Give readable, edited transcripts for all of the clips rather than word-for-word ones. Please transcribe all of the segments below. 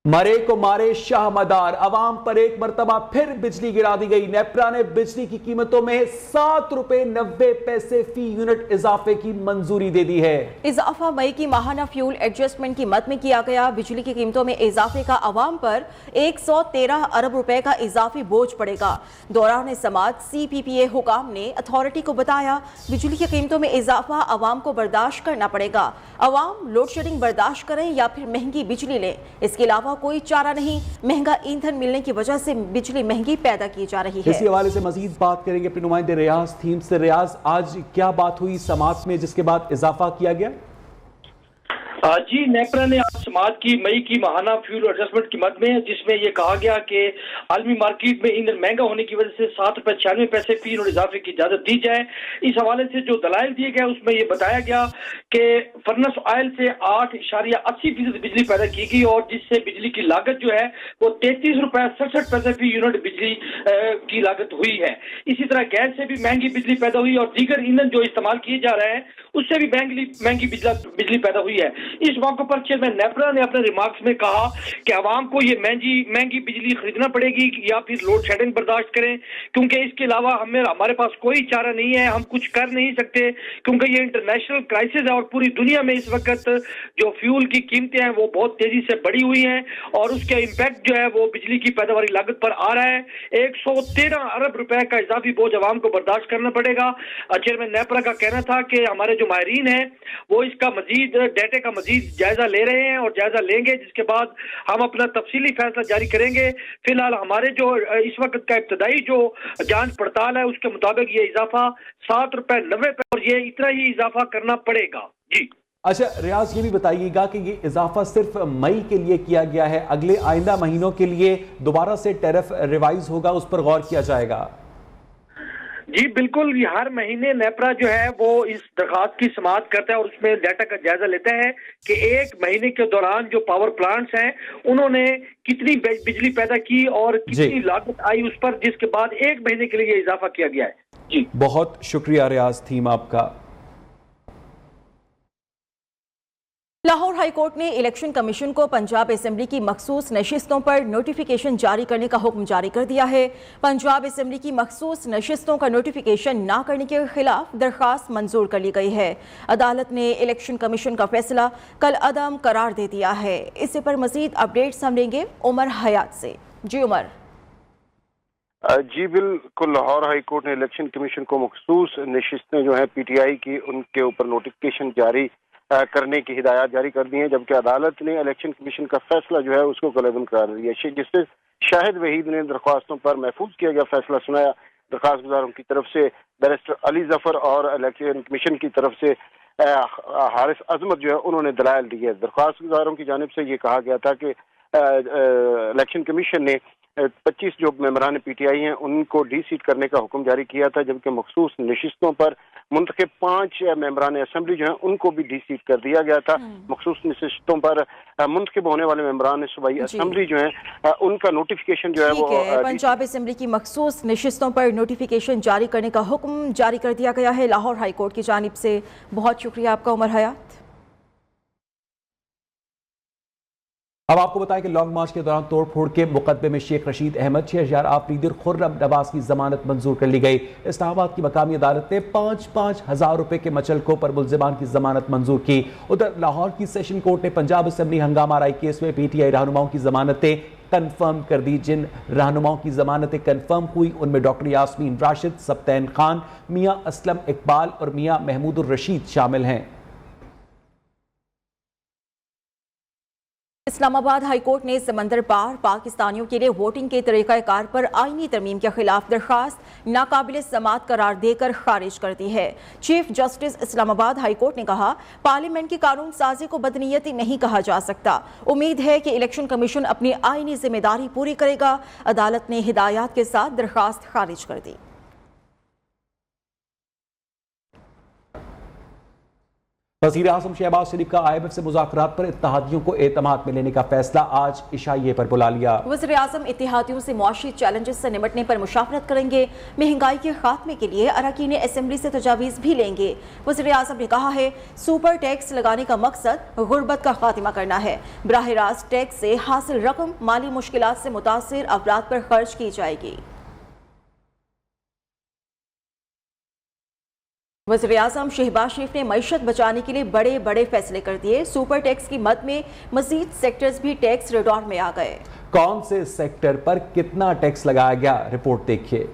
मरे को मारे शाह मदार, अवाम पर एक मरतबा फिर बिजली गिरा दी गई। नेपरा ने बिजली की कीमतों में ₹7.90 फी यूनिट इजाफे की मंजूरी दे दी है। इजाफा मई की माहाना फ्यूल एडजस्टमेंट की मद में किया गया। बिजली की कीमतों में इजाफे का अवाम पर 113 अरब रुपए का इजाफी बोझ पड़ेगा। दौरान समात CPPA हुकाम ने अथॉरिटी को बताया, बिजली की कीमतों में इजाफा अवाम को बर्दाश्त करना पड़ेगा। अवाम लोड शेडिंग बर्दाश्त करें या फिर महंगी बिजली लें, इसके अलावा कोई चारा नहीं। महंगा ईंधन मिलने की वजह से बिजली महंगी पैदा की जा रही है। इसी हवाले से मजीद बात करेंगे अपने नुमाइंदे रियाज थीम से। रियाज, आज क्या बात हुई समात में जिसके बाद इजाफा किया गया? जी, नेपरा ने आज समात की मई की माहाना फ्यूल एडजस्टमेंट की मद में, जिसमें यह कहा गया कि आलमी मार्केट में ईंधन महंगा होने की वजह से ₹7.96 फी यूनिट इजाफे की इजाजत दी जाए। इस हवाले से जो दलाइल दिए गए उसमें यह बताया गया कि फर्नेस ऑयल से 8.80% बिजली पैदा की गई और जिससे बिजली की लागत जो है वो ₹33.67 फी यूनिट बिजली की लागत हुई है। इसी तरह गैस से भी महंगी बिजली पैदा हुई और दीगर ईंधन जो इस्तेमाल किए जा रहे हैं उससे भी महंगी बिजली पैदा हुई है। इस मौके पर चेयरमैन नेपरा ने अपने रिमार्क्स में कहा कि आवाम को ये महंगी बिजली खरीदना पड़ेगी या फिर लोड शेडिंग बर्दाश्त करें, क्योंकि इसके अलावा हमारे पास कोई चारा नहीं है, हम कुछ कर नहीं सकते, क्योंकि ये इंटरनेशनल क्राइसिस है और पूरी दुनिया में इस वक्त जो फ्यूल की कीमतें हैं वो बहुत तेजी से बढ़ी हुई हैं और उसका इम्पैक्ट जो है वो बिजली की पैदावारी लागत पर आ रहा है। 113 अरब रुपए का इजाफी बोझ आवाम को बर्दाश्त करना पड़ेगा। चेयरमैन नेपरा का कहना था कि हमारे जो माहिरीन हैं वो इसका मजीद डेटे का मजीद जायजा ले रहे हैं और जायजा लेंगे, जिसके बाद हम अपना तफसीली फैसला जारी करेंगे। फिलहाल हमारे जो इस वक्त का इब्तदाई जो जांच पड़ताल है उसके मुताबिक ये इजाफा ₹7.90 और ये इतना ही इजाफा करना पड़ेगा। जी अच्छा रियाज, ये भी बताइएगा कि ये इजाफा सिर्फ मई के लिए किया गया है, अगले आइंदा महीनों के लिए दोबारा से टैरिफ रिवाइज होगा, उस पर गौर किया जाएगा? जी बिल्कुल, हर महीने नेपरा जो है वो इस दरखास्त की समाअत करता है और उसमें डाटा का जायजा लेता है कि एक महीने के दौरान जो पावर प्लांट्स हैं उन्होंने कितनी बिजली पैदा की और कितनी लागत आई उस पर, जिसके बाद एक महीने के लिए इजाफा किया गया है। जी बहुत शुक्रिया रियाज थीम आपका। लाहौर हाई कोर्ट ने इलेक्शन कमीशन को पंजाब असेंबली की मखसूस नशिस्तों पर नोटिफिकेशन जारी करने का हुक्म जारी कर दिया है। पंजाब असेंबली की मखसूस नशिस्तों का नोटिफिकेशन न करने के खिलाफ दरखास्त मंजूर कर ली गई है। अदालत ने इलेक्शन कमीशन का फैसला कल अदम करार दे दिया है। इसी पर मजीद अपडेट्स हम लेंगे उमर हयात से। जी उमर। जी बिल्कुल, लाहौर हाई कोर्ट ने इलेक्शन कमीशन को मखसूस नशिस्तें जो है PTI की उनके ऊपर नोटिफिकेशन जारी करने की हिदायत जारी कर दी है, जबकि अदालत ने इलेक्शन कमीशन का फैसला जो है उसको कलअदम करार दिया, जिससे शाहिद वहीद ने दरख्वास्तों पर महफूज किया गया फैसला सुनाया। दरख्वास्त गुजारों की तरफ से बैरिस्टर अली जफर और इलेक्शन कमीशन की तरफ से हारिस अजमत जो है उन्होंने दलाइल दिए। दरख्वास्त गुजारों की जानिब से ये कहा गया था कि इलेक्शन कमीशन ने 25 जो मेंबरान PTI हैं उनको डी-सीट करने का हुक्म जारी किया था, जबकि मखसूस नशिस्तों पर मुंतखब 5 मेंबरान असेंबली जो हैं उनको भी डी-सीट कर दिया गया था। मखसूस नशिस्तों पर मुंतखब होने वाले मेंबरान सूबाई असेंबली जो हैं उनका नोटिफिकेशन जो है वो पंजाब असेंबली की मखसूस नशिस्तों पर नोटिफिकेशन जारी करने का हुक्म जारी कर दिया गया है लाहौर हाई कोर्ट की जानिब से। बहुत शुक्रिया आपका उमर हयात। अब आपको बताएं कि लॉन्ग मार्च के दौरान तोड़फोड़ के मुकदमे में शेख रशीद अहमद, 6000 आफरीदी खुर्रम नवाज की जमानत मंजूर कर ली गई। इस्लामाबाद की मकामी अदालत ने 5-5 हजार रुपए के मचलकों पर मुल्जिमान की जमानत मंजूर की। उधर लाहौर की सेशन कोर्ट ने पंजाब असेंबली हंगामा आराई केस में PTI रहनुमाओं की जमानतें कंफर्म कर दी। जिन रहनुमाओं की जमानतें कंफर्म हुई उनमें डॉक्टर यास्मीन राशिद, सब्तैन खान, मियाँ असलम इकबाल और मियाँ महमूदुर रशीद शामिल हैं। इस्लामाबाद हाई कोर्ट ने समंदर पार पाकिस्तानियों के लिए वोटिंग के तरीक़ाकार पर आईनी तरमीम के खिलाफ दरखास्त नाकाबिल समाअत करार देकर खारिज कर दी है। Chief justice Islamabad high court ने कहा, पार्लियामेंट की कानून साजी को बदनीयती नहीं कहा जा सकता। उम्मीद है कि इलेक्शन कमीशन अपनी आईनी जिम्मेदारी पूरी करेगा। अदालत ने हिदायत के साथ दरखास्त खारिज कर दी। वज़ीर आज़म शहबाज शरीफ का IMF से मुज़ाकरात पर इत्तेहादियों को एतमाद में लेने का फैसला, आज इशाइये पर बुला लिया। वज़ीर आज़म इत्तेहादियों से मुआशी चैलेंजेस से निपटने पर मुशावरत करेंगे। महंगाई के खात्मे के लिए अरकान असेंबली से तजावीज़ भी लेंगे। वज़ीर आज़म ने कहा है, सुपर टैक्स लगाने का मकसद गुर्बत का खात्मा करना है। बराह रास्त टैक्स से हासिल रकम माली मुश्किलात से मुतासिर अफराद पर खर्च की जाएगी। वज़ीर आज़म शहबाज शरीफ ने मईशत बचाने के लिए बड़े बड़े फैसले कर दिए। सुपर टैक्स की मद में मजीद सेक्टर्स भी टैक्स रेडॉर में आ गए। कौन से सेक्टर पर कितना टैक्स लगाया गया, रिपोर्ट देखिए।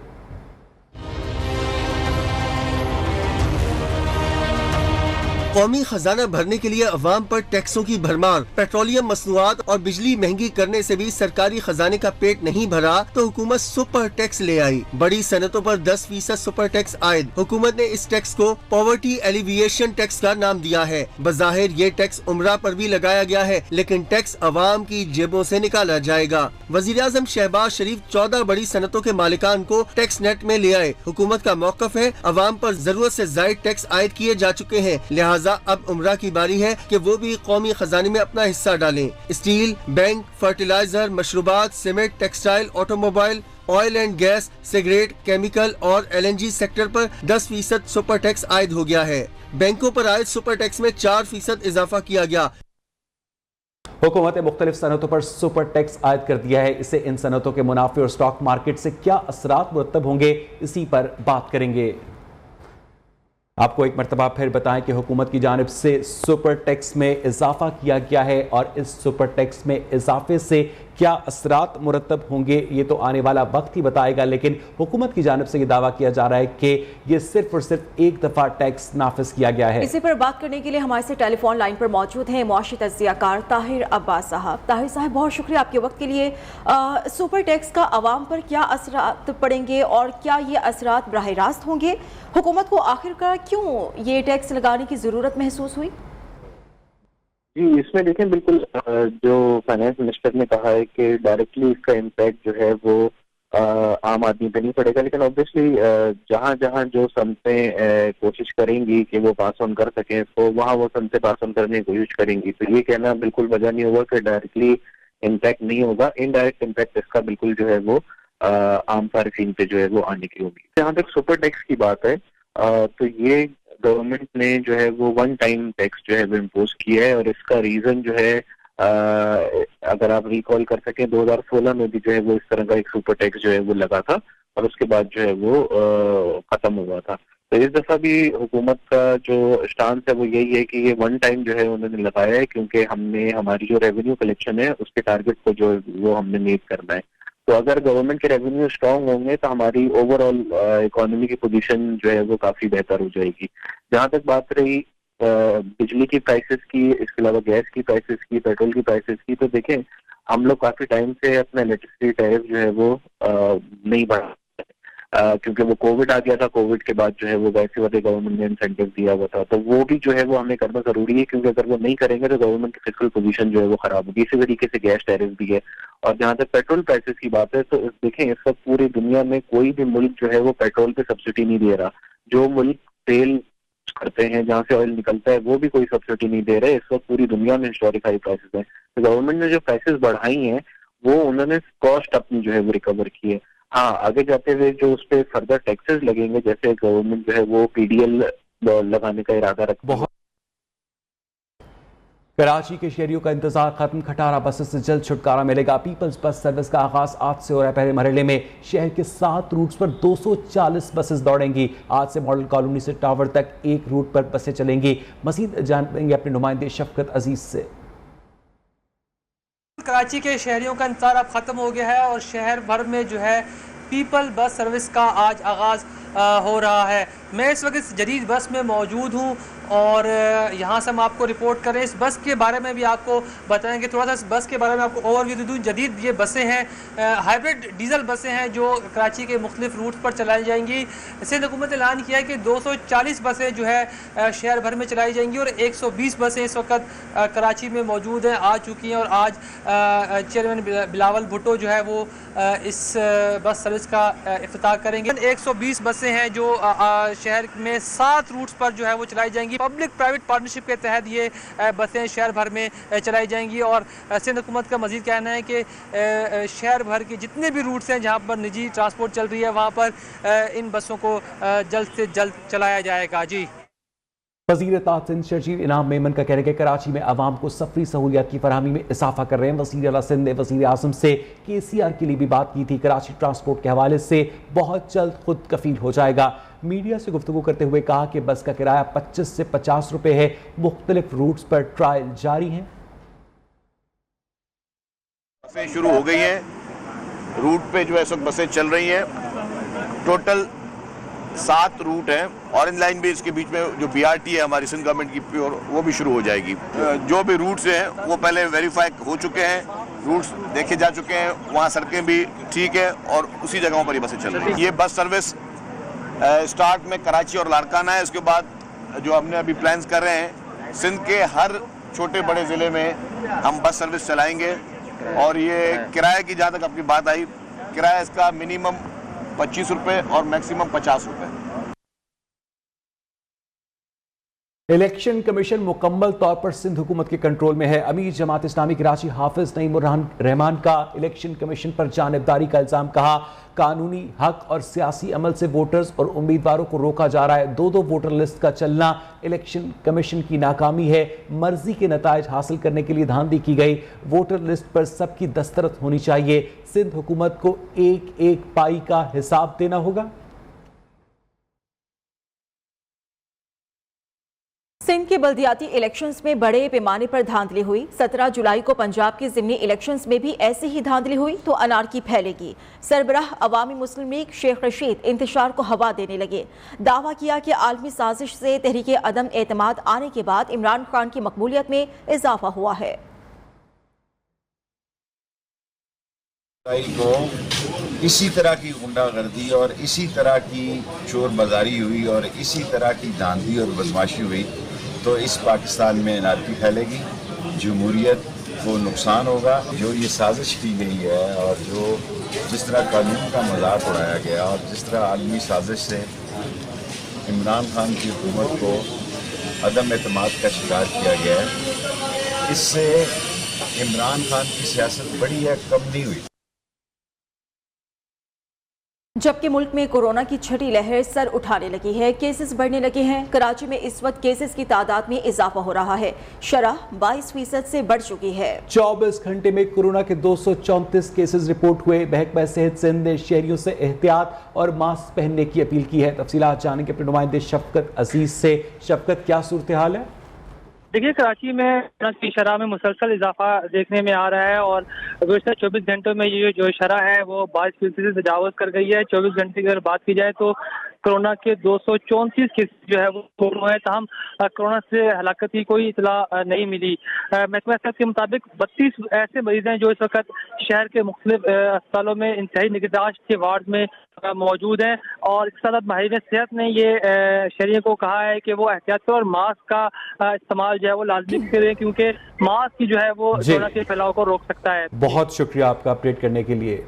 कौमी खजाना भरने के लिए अवाम पर टैक्सों की भरमार, पेट्रोलियम मसनूआत और बिजली महंगी करने से भी सरकारी खजाने का पेट नहीं भरा तो हुकूमत सुपर टैक्स ले आई। बड़ी सनतों पर 10% सुपर टैक्स आयद। हुकूमत ने इस टैक्स को पॉवर्टी एलिविएशन टैक्स का नाम दिया है। बज़ाहिर ये टैक्स उम्रा पर भी लगाया गया है, लेकिन टैक्स अवाम की जेबों से निकाला जाएगा। वज़ीर आज़म शहबाज शरीफ 14 बड़ी सनतों के मालिकान को टैक्स नेट में ले आए। हुकूमत का मौक़िफ़ है, अवाम पर जरूरत से ज़ायद टैक्स आयद किए जा चुके हैं, लिहाजा अब उम्रा की बारी है कि वो भी कौमी खजाने में अपना हिस्सा डालें। स्टील, बैंक, फर्टिलाइजर, मशरूबात, cement, textile, automobile, oil and gas, cigarette, chemical और LNG सेक्टर पर 10% सुपर टैक्स आयद हो गया है। बैंकों पर आयद सुपर टैक्स में 4% इजाफा किया गया। हुकूमत ने मुख्तलिफ सनतों पर सुपर टैक्स आयद कर दिया है। इससे इन सनतों के मुनाफे और स्टॉक मार्केट से क्या असरात मुरतब होंगे, इसी पर बात करेंगे। आपको एक मरतबा फिर बताएं कि हुकूमत की जानिब से सुपर टैक्स में इजाफा किया गया है और इस सुपर टैक्स में इजाफे से क्या असरात मुरतब होंगे ये तो आने वाला वक्त ही बताएगा, लेकिन हुकूमत की जानिब से ये दावा किया जा रहा है कि ये सिर्फ और सिर्फ एक दफा टैक्स नाफिज किया गया है। इसी पर बात करने के लिए हमारे से टेलीफोन लाइन पर मौजूद हैं मुआशी तज्जियाकार ताहिर अब्बास साहब। ताहिर साहब, बहुत शुक्रिया आपके वक्त के लिए। सुपर टैक्स का अवाम पर क्या असरात पड़ेंगे और क्या ये असरात बराह रास्त होंगे? हुकूमत को आखिरकार क्यों ये टैक्स लगाने की जरूरत महसूस हुई? जी, इसमें देखें, बिल्कुल जो फाइनेंस मिनिस्टर ने कहा है कि डायरेक्टली इसका इम्पैक्ट जो है वो आम आदमी पे नहीं पड़ेगा, लेकिन ऑब्वियसली जहाँ जहाँ जो सनतें कोशिश करेंगी कि वो पास ऑन कर सकें तो वहाँ वो सनतें पास ऑन करने की कोशिश करेंगी। तो ये कहना बिल्कुल वजह नहीं होगा कि डायरेक्टली इम्पैक्ट नहीं होगा। इनडायरेक्ट इम्पैक्ट इसका बिल्कुल जो है वो आम सार्फिन पे जो है वो आने की होगी। जहाँ तक सुपर टैक्स की बात है तो ये गवर्नमेंट ने जो है वो वन टाइम टैक्स जो है वो इम्पोज किया है और इसका रीजन जो है अगर आप रिकॉल कर सकें 2016 में भी जो है वो इस तरह का एक सुपर टैक्स जो है वो लगा था और उसके बाद जो है वो खत्म हुआ था। तो इस दफा भी हुकूमत का जो स्टांस है वो यही है कि ये वन टाइम जो है उन्होंने लगाया है, क्योंकि हमने हमारी जो रेवेन्यू कलेक्शन है उसके टारगेट को जो वो हमने मीट करना है। तो अगर गवर्नमेंट के रेवेन्यू स्ट्रांग होंगे तो हमारी ओवरऑल इकोनॉमी की पोजीशन जो है वो काफी बेहतर हो जाएगी। जहाँ तक बात रही बिजली की प्राइसेस की, इसके अलावा गैस की प्राइसेस की, पेट्रोल की प्राइसेस की, तो देखें हम लोग काफी टाइम से अपना इलेक्ट्रिसिटी टैरिफ जो है वो नहीं बढ़ा क्योंकि वो कोविड आ गया था। कोविड के बाद जो है वो वैसे वाले गवर्नमेंट ने इंसेंटिव दिया हुआ था, तो वो भी जो है वो हमें करना जरूरी है, क्योंकि अगर वो नहीं करेंगे तो गवर्नमेंट की फिस्कल पोजीशन जो है वो खराब होगी। इसी तरीके से गैस टैरिफ भी है। और जहाँ तक पेट्रोल प्राइसेस की बात है तो देखें इस वक्त पूरी दुनिया में कोई भी मुल्क जो है वो पेट्रोल पे सब्सिडी नहीं दे रहा। जो मुल्क तेल करते हैं, जहाँ से ऑयल निकलता है, वो भी कोई सब्सिडी नहीं दे रहे। इस वक्त पूरी दुनिया में हिस्टोरिक हाई प्राइसेस हैं। तो गवर्नमेंट ने जो प्राइसेस बढ़ाई हैं वो उन्होंने कॉस्ट अपनी जो है वो रिकवर की है। हाँ, आगे जाते हुए जो उस पर फर्दर टैक्सेस लगेंगे, जैसे गवर्नमेंट जो है वो PDL लगाने का इरादा रखती है। कराची के शहरियों का इंतजार खत्म, खटारा बसेस से जल्द छुटकारा मिलेगा। पीपल्स बस सर्विस का आगाज आज से हो रहा है। पहले मरहले में शहर के 7 रूट्स पर 240 बसेस दौड़ेंगी। आज से मॉडल कॉलोनी से टावर तक एक रूट पर बसें चलेंगी। मजीद जानेंगे अपने नुमाइंदे शफकत अजीज से। कराची के शहरियों का इंतजार अब ख़त्म हो गया है और शहर भर में जो है पीपल बस सर्विस का आज आगाज़ हो रहा है। मैं इस वक्त इस जदीद बस में मौजूद हूँ और यहाँ से हम आपको रिपोर्ट करें। इस बस के बारे में भी आपको बताएंगे। थोड़ा सा इस बस के बारे में आपको ओवरव्यू दे दूँ। जदीद ये बसें हैं, हाइब्रिड डीजल बसें हैं जो कराची के मुख्तलिफ रूट्स पर चलाई जाएंगी। सिंध हुकूमत ने ऐलान किया है कि 240 बसें जो है शहर भर में चलाई जाएंगी और 120 बसें इस वक्त कराची में मौजूद हैं, आ चुकी हैं। और आज चेयरमैन बिलावल भुट्टो जो है वो इस बस सर्विस का इफ्तिताह करेंगे। 120 बसें हैं जो शहर में 7 रूट्स पर जो है वो चलाई जाएंगी। पब्लिक प्राइवेट पार्टनरशिप के तहत ये बसें शहर भर में चलाई जाएंगी और सिंध हुकूमत का मजीद कहना है कि शहर भर के जितने भी रूट्स हैं जहाँ पर निजी ट्रांसपोर्ट चल रही है वहाँ पर इन बसों को जल्द से जल्द चलाया जाएगा। जी, वज़ीर तासिन शर्जील इनाम मेमन का कहना है कि कराची में आवाम को सफरी सहूलियात की फरहमी में इजाफा कर रहे हैं। वज़ीर आला सिंध ने वज़ीर आज़म से KCR के लिए भी बात की थी। कराची ट्रांसपोर्ट के हवाले से बहुत जल्द खुद कफील हो जाएगा। मीडिया से गुफ्तगू करते हुए कहा कि बस का किराया 25 से 50 रुपए है। मुख्तलिफ रूट्स पर ट्रायल जारी हैं। बसें शुरू हो गई हैं, रूट पे जो है इस वक्त बसें चल रही हैं। टोटल 7 रूट हैं। ऑरेंज लाइन भी इसके बीच में जो BRT है हमारी सिंध गवर्नमेंट की प्योर, वो भी शुरू हो जाएगी। जो भी रूट्स हैं वो पहले वेरीफाई हो चुके हैं, रूट्स देखे जा चुके हैं, वहाँ सड़कें भी ठीक है और उसी जगहों पर ये बसें चल रही हैं। ये बस सर्विस स्टार्ट में कराची और लाड़काना है। इसके बाद जो हमने अभी प्लान्स कर रहे हैं, सिंध के हर छोटे बड़े ज़िले में हम बस सर्विस चलाएंगे। और ये किराए की जहाँ तक आपकी बात आई, किराया इसका मिनिमम 25 रुपये और मैक्सिमम 50 रुपये। इलेक्शन कमीशन मुकम्मल तौर पर सिंध हुकूमत के कंट्रोल में है। अमीर जमात इस्लामी कराची हाफिज नईमुर रहमान का इलेक्शन कमीशन पर जानिबदारी का इल्जाम। कहा कानूनी हक और सियासी अमल से वोटर्स और उम्मीदवारों को रोका जा रहा है। 2-2 वोटर लिस्ट का चलना इलेक्शन कमीशन की नाकामी है। मर्जी के नताइज हासिल करने के लिए धांधली की गई। वोटर लिस्ट पर सबकी दस्तखत होनी चाहिए। सिंध हुकूमत को एक एक पाई का हिसाब देना होगा। सिंध के बल्दियाती इलेक्शंस में बड़े पैमाने पर धांधली हुई। 17 जुलाई को पंजाब के ज़िमनी इलेक्शंस में भी ऐसी ही धांधली हुई तो अनारकी फैलेगी। सरबराह अवामी मुस्लिम लीग शेख रशीद इंतशार को हवा देने लगे। दावा किया कि आलमी साजिश से तहरीक अदम एतमाद आने के बाद इमरान खान की मकबूलियत में इजाफा हुआ है। को इसी तरह की गुंडागर्दी और इसी तरह की चोरबाजारी हुई और इसी तरह की धांधली और बदमाशी हुई तो इस पाकिस्तान में अनारकी फैलेगी, जमहूरियत को नुकसान होगा। जो ये साजिश की गई है और जो जिस तरह कानून का मजाक उड़ाया गया और जिस तरह आलमी साजिश से इमरान खान की हुकूमत को अदम एतमाद का शिकार किया गया है, इससे इमरान खान की सियासत बड़ी है, कम नहीं हुई। जबकि मुल्क में कोरोना की छठी लहर सर उठाने लगी है, केसेस बढ़ने लगे हैं। कराची में इस वक्त केसेस की तादाद में इजाफा हो रहा है। शरह 22% से बढ़ चुकी है। 24 घंटे में कोरोना के 234 केसेस रिपोर्ट हुए। महकमा सेहत सिंध ने शहरियों से एहतियात और मास्क पहनने की अपील की है। तफसीलात जानेंगे अपने नुमाइंदे शफकत अजीज से। शफकत, क्या सूरत हाल है? देखिए, कराची में की शरह में मुसलसल इजाफा देखने में आ रहा है और गुज़श्ता 24 घंटों में ये जो शरह है वो 22% से तजावुज़ कर गई है। 24 घंटे की अगर बात की जाए तो कोरोना के 234 केस जो है वो हुए हैं। तहम कोरोना से हलाकत की कोई इतला नहीं मिली। महकमा सेहत के मुताबिक 32 ऐसे मरीज हैं जो इस वक्त शहर के मुख्तलिफ अस्पतालों में इंतहाई निगहदाश्त के वार्ड में मौजूद हैं। और इसके साथ माहिर सेहत ने ये शहरियों को कहा है कि वो एहतियात करें और मास्क का इस्तेमाल जो है वो लाजमी करें, क्योंकि मास्क की जो है वो कोरोना के फैलाव को रोक सकता है। बहुत शुक्रिया आपका अपडेट करने के लिए।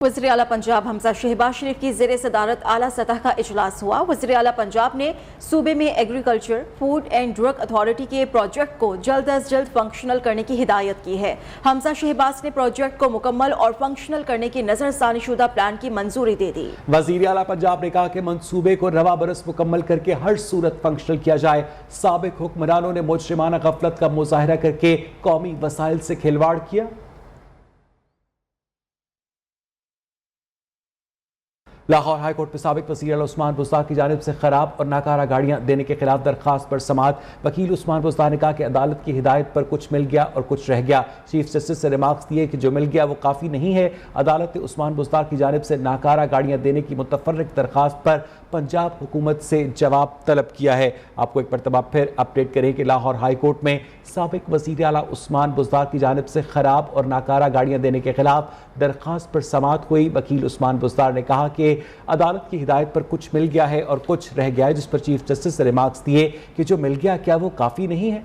वज़ीर आला पंजाब हमजा शहबाज शरीफ की ज़ेरे सदारत आला सतह का इजलास हुआ। वज़ीर आला पंजाब ने सूबे में agriculture, food and drug authority के प्रोजेक्ट को जल्द अज जल्द फंक्शनल करने की हिदायत की है। हमजा शहबाज ने प्रोजेक्ट को मुकम्मल और फंक्शनल करने की नजरसानी शुदा प्लान की मंजूरी दे दी। वज़ीर आला पंजाब ने कहा कि मंसूबे को रवा बरस मुकम्मल करके हर सूरत फंक्शनल किया जाए। साबिक हुक्मरानों ने मुजरिमाना गफलत का मुजाहरा करके कौमी वसाइल से खिलवाड़ किया। लाहौर हाई कोर्ट में साबिक वज़ीर उस्मान बुज़दार की जानिब से खराब और नाकारा गाड़ियां देने के खिलाफ दरखास्त पर समाअत। वकील उस्मान बुज़दार ने कहा कि अदालत की हिदायत पर कुछ मिल गया और कुछ रह गया। चीफ जस्टिस से रिमार्क्स दिए कि जो मिल गया वो काफ़ी नहीं है। अदालत ने उस्मान बुज़दार की जानिब से नाकारा गाड़ियां देने की मुतफर्रिक दरखास्त पर पंजाब हुकूमत से जवाब तलब किया है। आपको एक मरतबा फिर अपडेट करें कि लाहौर हाई कोर्ट में साबिक वज़ीर आला उस्मान बुज़दार की जानिब से खराब और नाकारा गाड़ियां देने के खिलाफ दरखास्त पर समाअत हुई। वकील उस्मान बुज़दार ने कहा कि अदालत की हिदायत पर कुछ मिल गया है और कुछ रह गया है, जिस पर चीफ जस्टिस से रिमार्क्स दिए कि जो मिल गया क्या वो काफ़ी नहीं है।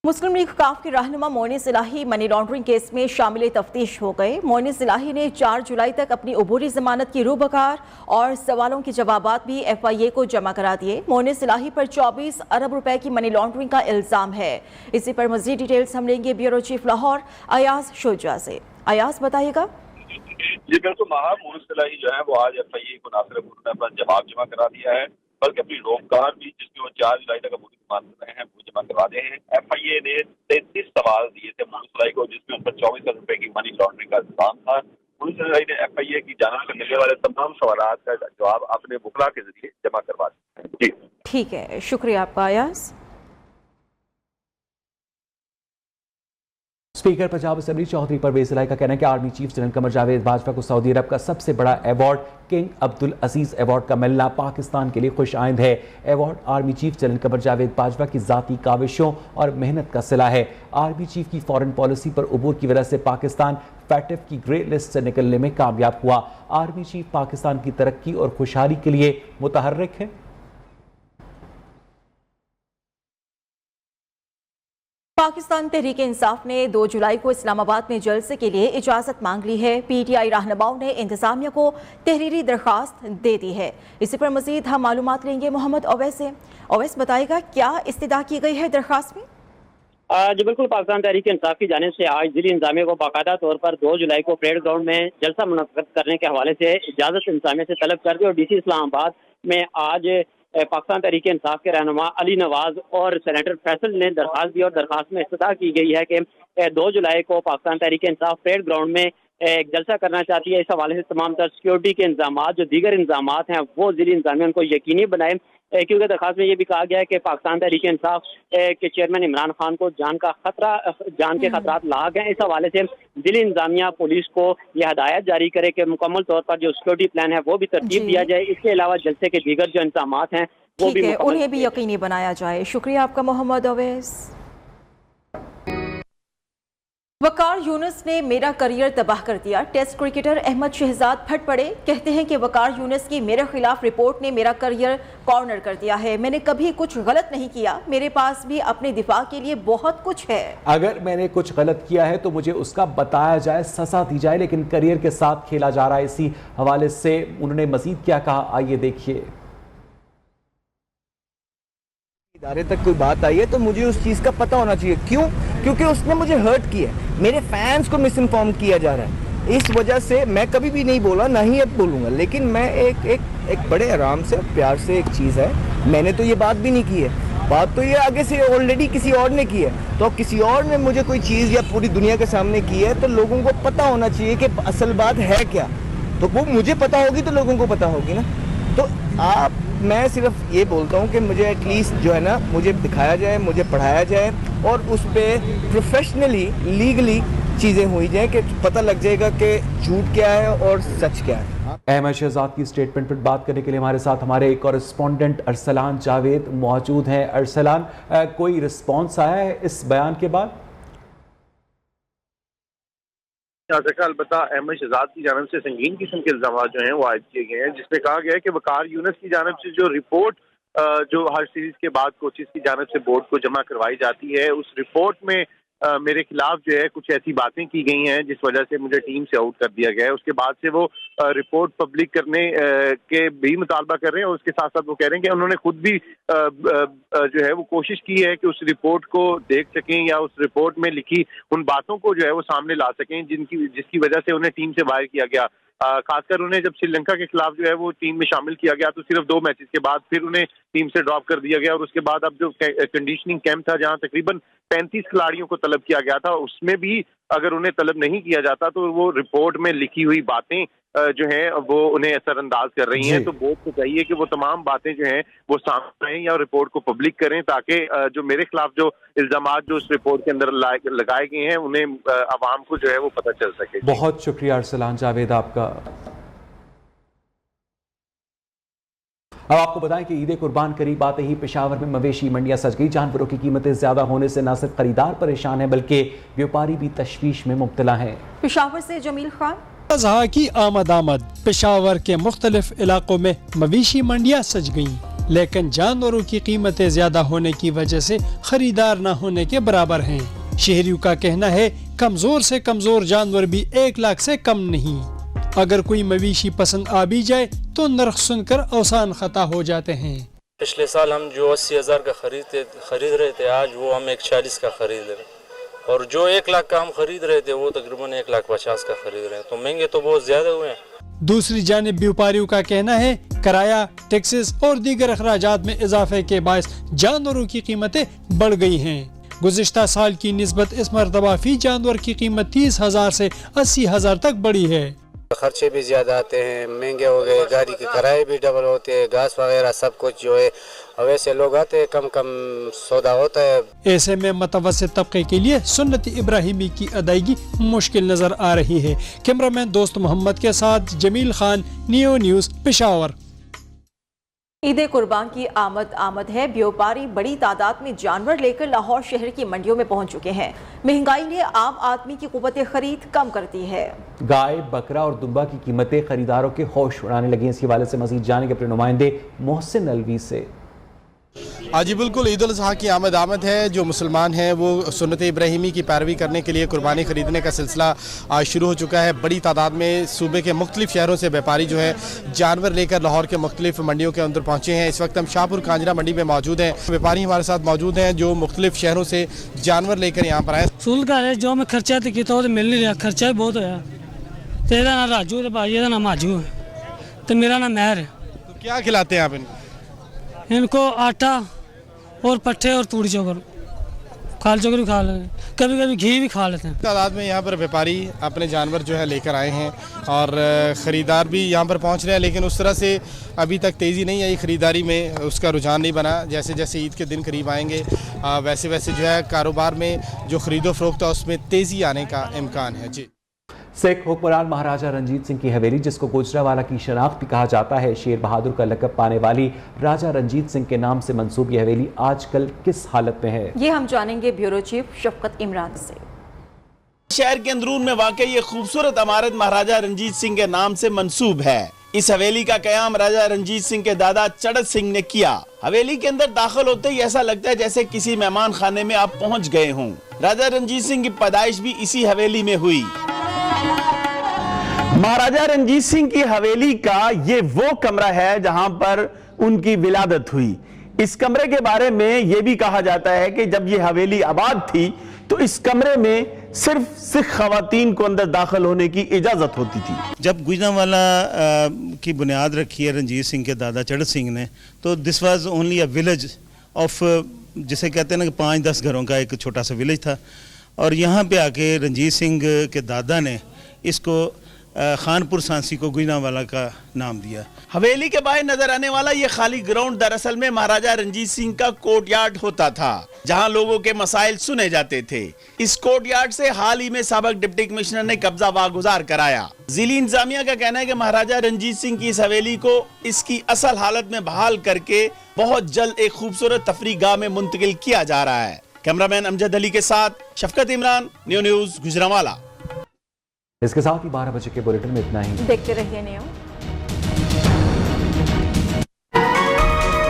मुस्लिम लीग काफ के रहनुमा मोइनुस इलाही मनी लॉन्ड्रिंग केस में शामिल तफ्तीश हो गए। मोइनुस इलाही ने 4 जुलाई तक अपनी अबूरी जमानत की रूबकार और सवालों के जवाबात भी FIA को जमा करा दिए। मोइनुस इलाही पर 24 अरब रुपए की मनी लॉन्ड्रिंग का इल्जाम है। इसी पर मजीद डिटेल्स हम लेंगे ब्यूरो चीफ लाहौर अयाज शुजा से। अयाज बताइएगा। जी बिल्कुल महार, मोइनुस इलाही जो है वो आज FIA को ना सिर्फ उन्होंने अपना जवाब जमा करा दिया है बल्कि अपनी रोजगार भी जिसमें वो 4 जुलाई तक अबूरी जमानत कर रहे हैं वो जमा करवा रहे हैं। FIA ने 33 सवाल दिए थे मोइनुस इलाही को, जिसमें उन पर 24 अरब रुपए की मनी लॉन्ड्रिंग का इल्जाम था। मोइनुस इलाही ने FIA की जानिब से मिलने वाले तमाम सवालात का जवाब अपने वकला के जरिए जमा करवा दिया है। जी ठीक है, शुक्रिया आपका अयाज। स्पीकर पंजाब असेंबली चौधरी परवेज इलाही का कहना है कि army chief general Qamar Javed Bajwa को सऊदी अरब का सबसे बड़ा अवार्ड किंग अब्दुल अजीज अवार्ड का मिलना पाकिस्तान के लिए खुश आइंद है। Award army chief general Qamar Javed Bajwa की जाती काविशों और मेहनत का सिला है। आर्मी चीफ की फॉरेन पॉलिसी पर उबूर की वजह से पाकिस्तान फैटिफ की ग्रे लिस्ट से निकलने में कामयाब हुआ। आर्मी चीफ पाकिस्तान की तरक्की और खुशहाली के लिए मुतहर्रिक है। पाकिस्तान तहरीक इंसाफ ने 2 जुलाई को इस्लामाबाद में जलसे के लिए इजाजत मांग ली है। PTI रहनुमाओं ने इंतजामिया को तहरीरी दरखास्त दे दी है। इसी पर मजीद हम मालूमात लेंगे मोहम्मद ओवैस से। ओवैस बताएगा क्या इस्तदा की गई है दरखास्त में? जी बिल्कुल, पाकिस्तान तहरीक इंसाफ की जानिब से आज जिली इंतजामिया को बाकायदा तौर पर 2 जुलाई को परेड ग्राउंड में जलसा मुनक्किद करने के हवाले से इजाजत इंतजामिया से तलब कर दी और DC इस्लामाबाद में आज पाकिस्तान तहरीक इंसाफ के रहनुमा अली नवाज और सेनेटर फैसल ने दरखास्त दी और दरखास्त में इस्तदा की गई है कि 2 जुलाई को पाकिस्तान तहरीक इंसाफ परेड ग्राउंड में एक जलसा करना चाहती है। इस हवाले से तमाम तर सिक्योरिटी के इंतजाम जो दीगर इंतजाम हैं वो जिली इंतजामिया उनको यकीनी बनाए, क्योंकि दरखास्त में ये भी कहा गया है कि पाकिस्तान तहरीक इंसाफ के चेयरमैन इमरान खान को जान के खतरात लाक हैं। इस हवाले से दिल्ली इंतजामिया पुलिस को यह हदायत जारी करे कि मुकम्मल तौर पर जो सिक्योरिटी प्लान है वो भी तरतीब दिया जाए। इसके अलावा जलसे के दीगर जो इंतजाम हैं वो भी उन्हें भी यकीनी बनाया जाए। शुक्रिया आपका मोहम्मद ओवैस। वकार यूनुस ने मेरा करियर तबाह कर दिया। टेस्ट क्रिकेटर अहमद शहजाद फट पड़े, कहते हैं कि वकार यूनुस की मेरे खिलाफ रिपोर्ट ने मेरा करियर कॉर्नर कर दिया है। मैंने कभी कुछ गलत नहीं किया, मेरे पास भी अपने दिफा के लिए बहुत कुछ है। अगर मैंने कुछ गलत किया है तो मुझे उसका बताया जाए, सजा दी जाए, लेकिन करियर के साथ खेला जा रहा है। इसी हवाले से उन्होंने मजीद क्या कहा, आइए देखिए। इदारे तक कोई बात आई है तो मुझे उस चीज़ का पता होना चाहिए। क्यों? क्योंकि उसने मुझे हर्ट किया, मेरे फैंस को मिस इन्फॉर्म किया जा रहा है। इस वजह से मैं कभी भी नहीं बोला, ना ही अब बोलूँगा, लेकिन मैं एक बड़े आराम से प्यार से एक चीज़ है, मैंने तो ये बात भी नहीं की है, बात तो ये आगे से ऑलरेडी किसी और ने की है। तो किसी और ने मुझे कोई चीज़ या पूरी दुनिया के सामने की है तो लोगों को पता होना चाहिए कि असल बात है क्या। तो वो मुझे पता होगी तो लोगों को पता होगी ना। तो मैं सिर्फ ये बोलता हूँ कि मुझे एटलीस्ट जो है ना, मुझे दिखाया जाए, मुझे पढ़ाया जाए और उस पर प्रोफेशनली लीगली चीज़ें हुई जाए कि पता लग जाएगा कि झूठ क्या है और सच क्या है। अहमद शहजाद की स्टेटमेंट पर बात करने के लिए हमारे साथ हमारे कॉरेस्पॉन्डेंट अरसलान जावेद मौजूद हैं। अरसलान, कोई रिस्पॉन्स आया है इस बयान के बाद? अलबत्ता अहमद शहजाद की जानिब से संगीन किस्म के इल्जाम जो हैं वो आयद किए गए हैं, जिसमें कहा गया है कि वकार यूनुस की जानिब से जो रिपोर्ट जो हर सीरीज के बाद कोचेस की जानिब से बोर्ड को जमा करवाई जाती है, उस रिपोर्ट में मेरे खिलाफ जो है कुछ ऐसी बातें की गई हैं जिस वजह से मुझे टीम से आउट कर दिया गया है। उसके बाद से वो रिपोर्ट पब्लिक करने के भी मुतालबा कर रहे हैं और उसके साथ साथ वो कह रहे हैं कि उन्होंने खुद भी जो है वो कोशिश की है कि उस रिपोर्ट को देख सकें या उस रिपोर्ट में लिखी उन बातों को जो है वो सामने ला सकें जिसकी वजह से उन्हें टीम से बाहर किया गया। खासकर उन्हें जब श्रीलंका के खिलाफ जो है वो टीम में शामिल किया गया तो सिर्फ 2 मैचेस के बाद फिर उन्हें टीम से ड्रॉप कर दिया गया और उसके बाद अब जो कंडीशनिंग कैंप था जहां तकरीबन 35 खिलाड़ियों को तलब किया गया था, उसमें भी अगर उन्हें तलब नहीं किया जाता तो वो रिपोर्ट में लिखी हुई बातें जो हैं वो उन्हें असरअंदाज कर रही हैं। तो बोर्ड को चाहिए कि वो तमाम बातें जो हैं वो सामने आएं या रिपोर्ट को पब्लिक करें ताकि जो मेरे खिलाफ जो इल्जामात जो उस रिपोर्ट के अंदर लगाए गए हैं उन्हें आवाम को जो है वो पता चल सके। बहुत शुक्रिया अरसलान जावेद आपका। अब आपको बताएं कि ईद कुर्बान करीब आते ही पेशावर में मवेशी मंडियां सज गई। जानवरों की कीमतें ज्यादा होने से न सिर्फ खरीदार परेशान है बल्कि व्यापारी भी तशवीश में मुब्तला है। पेशावर से जमील खान। की आमद पेशावर के मुख्तलिफ इलाकों में मवेशी मंडियां सज गईं। लेकिन जानवरों की कीमतें ज्यादा होने की वजह से खरीदार न होने के बराबर हैं। शहरियों का कहना है कमजोर से कमजोर जानवर भी 1 लाख से कम नहीं। अगर कोई मवेशी पसंद आ भी जाए तो नर्ख सुनकर औसान खता हो जाते हैं। पिछले साल हम जो 80,000 का खरीद रहे थे, आज वो हम 140 का खरीद रहे, और जो 1 लाख का हम खरीद रहे थे वो तकरीबन 1,50,000 का खरीद रहे हैं। तो महंगे तो बहुत ज्यादा हुए हैं। दूसरी जानिब व्यापारियों का कहना है किराया, टैक्सेस और दीगर अखराजात में इजाफे के बायस जानवरों की कीमतें बढ़ गई हैं। गुज़िश्ता साल की निस्बत इस मरतबा फी जानवर की कीमत 30,000 से 80,000 तक बढ़ी है। खर्चे भी ज्यादा आते हैं, महंगे हो गए, गाड़ी के किराए भी डबल होते हैं, घास वगैरह सब कुछ जो है, वैसे लोग आते हैं, कम कम सौदा होता है। ऐसे में मुतवस्सित तबके के लिए सुन्नत इब्राहिमी की अदायगी मुश्किल नजर आ रही है। कैमरामैन दोस्त मोहम्मद के साथ जमील खान, नियो न्यूज़, पेशावर। ईद कुर्बान की आमद है। व्यापारी बड़ी तादाद में जानवर लेकर लाहौर शहर की मंडियों में पहुंच चुके हैं। महंगाई ने आम आदमी की कुव्वत खरीद कम कर दी है। गाय, बकरा और दुम्बा की कीमतें खरीदारों के होश उड़ाने लगी। इस हवाले से मजीद जानेंगे अपने नुमाइंदे मोहसिन अलवी से। जी बिल्कुल, ईद उल अज़हा की आमद है। जो मुसलमान हैं वो सुन्नत इब्राहिमी की पैरवी करने के लिए कुर्बानी ख़रीदने का सिलसिला आज शुरू हो चुका है। बड़ी तादाद में सूबे के मुख्तलिफ शहरों से व्यापारी जो है जानवर लेकर लाहौर के मुख्तलिफ मंडियों के अंदर पहुँचे हैं। इस वक्त हम शाहपुर कांजरा मंडी में मौजूद हैं। व्यापारी हमारे साथ मौजूद हैं जो मुख्तलिफ शहरों से जानवर लेकर यहाँ पर आए। सूल का है जो मैं खर्चा तो किया तो मिल नहीं रहा, खर्चा भी बहुत होया। तो ਇਹਦਾ नाम राजू है, भाई ਇਹਦਾ नाम माजू है, तो मेरा नाम महर है। तो क्या खिलाते हैं आप इनको? आटा और पट्टे और तूड़ी चोकर, खाल चोकर भी खा लेते, कभी कभी घी भी खा लेते हैं। तादाद में यहाँ पर व्यापारी अपने जानवर जो है लेकर आए हैं और ख़रीदार भी यहाँ पर पहुँच रहे हैं, लेकिन उस तरह से अभी तक तेज़ी नहीं आई ख़रीदारी में, उसका रुझान नहीं बना। जैसे जैसे ईद के दिन करीब आएंगे वैसे वैसे जो है कारोबार में जो ख़रीदो फरोख्त है उसमें तेज़ी आने का इम्कान है। जी, सिख हुक्मरान महाराजा रंजीत सिंह की हवेली, जिसको गुजरावाला की शनाख्त भी कहा जाता है, शेर बहादुर का लक़ब पाने वाली राजा रंजीत सिंह के नाम से मंसूब ये हवेली आजकल किस हालत में है, ये हम जानेंगे ब्यूरो चीफ शफकत इमरान से। शहर के अंदरून में वाक़ई ये खूबसूरत इमारत महाराजा रंजीत सिंह के नाम से मंसूब है। इस हवेली का कयाम राजा रंजीत सिंह के दादा चड़त सिंह ने किया। हवेली के अंदर दाखिल होते ही ऐसा लगता है जैसे किसी मेहमान खाने में आप पहुँच गए हों। राजा रंजीत सिंह की पैदाइश भी इसी हवेली में हुई। महाराजा रंजीत सिंह की हवेली का ये वो कमरा है जहां पर उनकी विलादत हुई। इस कमरे के बारे में ये भी कहा जाता है कि जब ये हवेली आबाद थी तो इस कमरे में सिर्फ सिख खवातीन को अंदर दाखिल होने की इजाजत होती थी। जब गुजरांवाला की बुनियाद रखी है रंजीत सिंह के दादा चड़त सिंह ने, तो this was only a village of, जिसे कहते हैं ना कि 5-10 घरों का एक छोटा सा विलेज था, और यहाँ पे आके रंजीत सिंह के दादा ने इसको खानपुर सांसी को गुजरांवाला का नाम दिया। हवेली के बाहर नजर आने वाला ये खाली ग्राउंड दरअसल में महाराजा रंजीत सिंह का कोर्ट यार्ड होता था, जहां लोगों के मसाइल सुने जाते थे। इस कोर्ट यार्ड से हाल ही में साबिक डिप्टी कमिश्नर ने कब्जा वागुजार कराया। जिली इंतजामिया का कहना है कि महाराजा रंजीत सिंह की इस हवेली को इसकी असल हालत में बहाल करके बहुत जल्द एक खूबसूरत तफरीह गाह में मुंतकिल किया जा रहा है। कैमरामैन अमजद अली के साथ शफकत इमरान, न्यू न्यूज़, गुजरांवाला। इसके साथ ही 12 बजे के बुलेटिन में इतना ही। देखते रहिए न्यू।